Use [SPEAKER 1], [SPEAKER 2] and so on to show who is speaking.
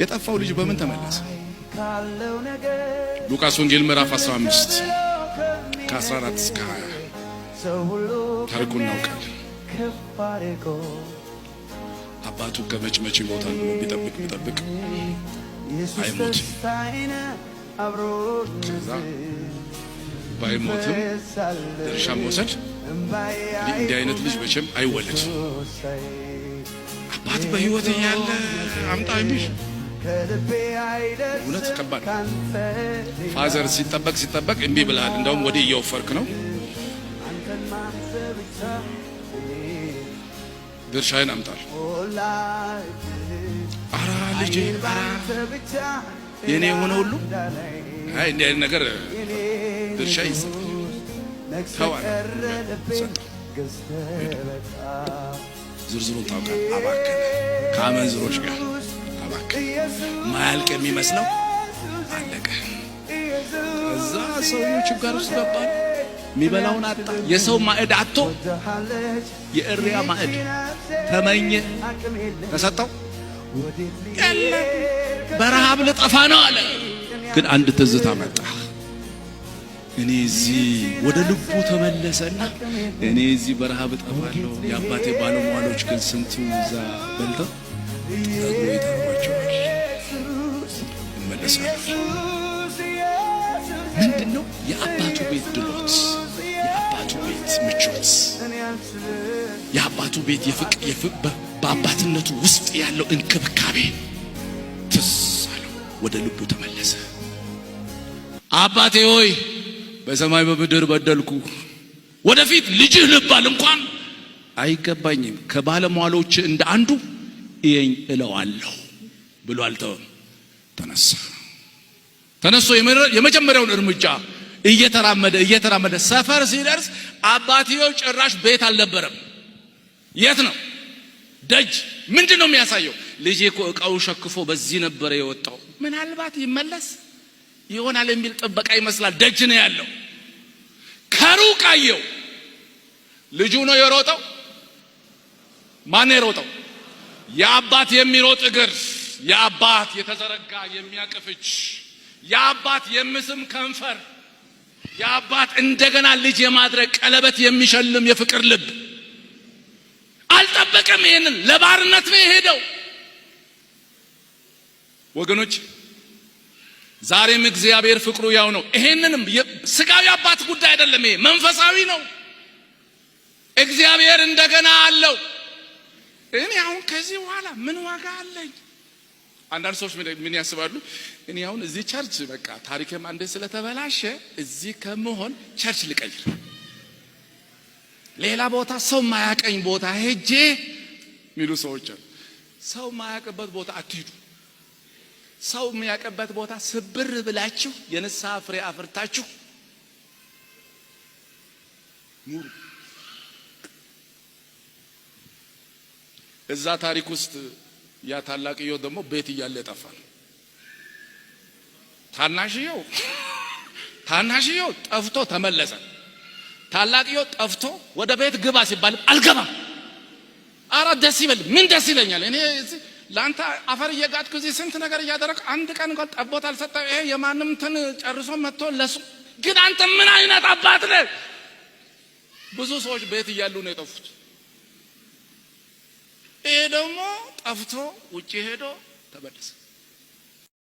[SPEAKER 1] የጠፋው ልጅ በምን ተመለሰ? ሉቃስ ወንጌል ምዕራፍ 15 ከ14 እስከ 20 ታሪኩን እናውቃለን። አባቱ ከመጭመጭ ይሞታል ብሎ ቢጠብቅ አይሞት። ከዛ ባይሞትም ድርሻ መውሰድ እንዲህ አይነት ልጅ መቼም አይወለድ። አባት በህይወት ያለ አምጣ የሚል እውነት ከባድ። ፋዘር ሲጠበቅ እምቢ ብለሃል። እንደውም ወዲህ እየወፈርክ ነው። ድርሻዬን አምጣል። አራ ልጄ የኔ የሆነ ሁሉ አይ እንዲህ አይነት ነገር ድርሻ ይሰጥ ተዋል። ዝርዝሩን ታውቃለህ። አባከነ ከአመንዝሮች ጋር አባከነ። ማያልቅ የሚመስለው አለቀ። እዛ ሰዎች ጋር ውስጥ ገባ። የሚበላውን አጣ። የሰው ማዕድ አጥቶ የእሪያ ማዕድ ተመኘ። ተሰጠው። ያለ በረሃብ ልጠፋ ነው አለ። ግን አንድ ትዝታ መጣ። እኔ እዚህ ወደ ልቡ ተመለሰና እኔ እዚህ በረሃብ እጠፋለሁ፣ የአባቴ ባለሟሎች ግን ስንቱ እዛ በልተው ጠግቦ ይተርፋቸዋል፣ ይመለሳሉ። ምንድነው የአባቱ ቤት ድሎት፣ የአባቱ ቤት ምቾት፣ የአባቱ ቤት በአባትነቱ ውስጥ ያለው እንክብካቤ ትዝ አለው። ወደ ልቡ ተመለሰ። አባቴ ሆይ በሰማይ በምድር በደልኩ፣ ወደፊት ልጅህ ልባል እንኳን አይገባኝም፣ ከባለሟሎች እንደ አንዱ እየኝ እለዋለሁ ብሎ አልተወም። ተነሶ የመጀመሪያውን እርምጃ እየተራመደ ሰፈር ሲደርስ አባትየው ጭራሽ ቤት አልነበረም። የት ነው? ደጅ። ምንድነው የሚያሳየው? ልጄ እኮ ዕቃው ሸክፎ በዚህ ነበር የወጣው፣ ምናልባት ይመለስ ይሆናል የሚል ጥበቃ ይመስላል። ደጅ ነው ያለው። ከሩቅ አየው። ልጁ ነው የሮጠው። ማን ነው የሮጠው? የአባት የሚሮጥ እግር፣ የአባት የተዘረጋ የሚያቅፍ እጅ፣ የአባት የምስም ከንፈር፣ የአባት እንደገና ልጅ የማድረግ ቀለበት የሚሸልም የፍቅር ልብ። አልጠበቀም። ይሄንን ለባርነት ነው የሄደው። ወገኖች ዛሬም እግዚአብሔር ፍቅሩ ያው ነው። ይሄንንም ስጋዊ አባት ጉዳይ አይደለም፣ ይሄ መንፈሳዊ ነው። እግዚአብሔር እንደገና አለው። እኔ አሁን ከዚህ በኋላ ምን ዋጋ አለኝ? አንዳንድ ሰዎች ምን ያስባሉ? እኔ አሁን እዚህ ቸርች በቃ ታሪኬም አንዴ ስለተበላሸ እዚህ ከመሆን ቸርች ልቀይር፣ ሌላ ቦታ ሰው ማያቀኝ ቦታ ሄጄ ሚሉ ሰዎች አሉ። ሰው ማያቀበት ቦታ አትሂዱ። ሰው የሚያቀበት ቦታ ስብር ብላችሁ የንስሐ ፍሬ አፍርታችሁ ኑሩ። እዛ ታሪክ ውስጥ ያ ታላቅየው ደግሞ ቤት እያለ ጠፋል። ታናሽየው ጠፍቶ ተመለሰ። ታላቅየው ጠፍቶ ወደ ቤት ግባ ሲባል አልገባም። አረ ደስ ይበል። ምን ደስ ይለኛል? እኔ ላንተ አፈር እየጋጥኩ እዚህ ስንት ነገር እያደረኩ አንድ ቀን እንኳን ጠቦት አልሰጠም። ይሄ የማንም እንትን ጨርሶ መጥቶ ለሱ ግን አንተ ምን አይነት አባት ነህ? ብዙ ሰዎች ቤት እያሉ ነው የጠፉት። ይሄ ደግሞ ጠፍቶ ውጪ ሄዶ ተመለሰ።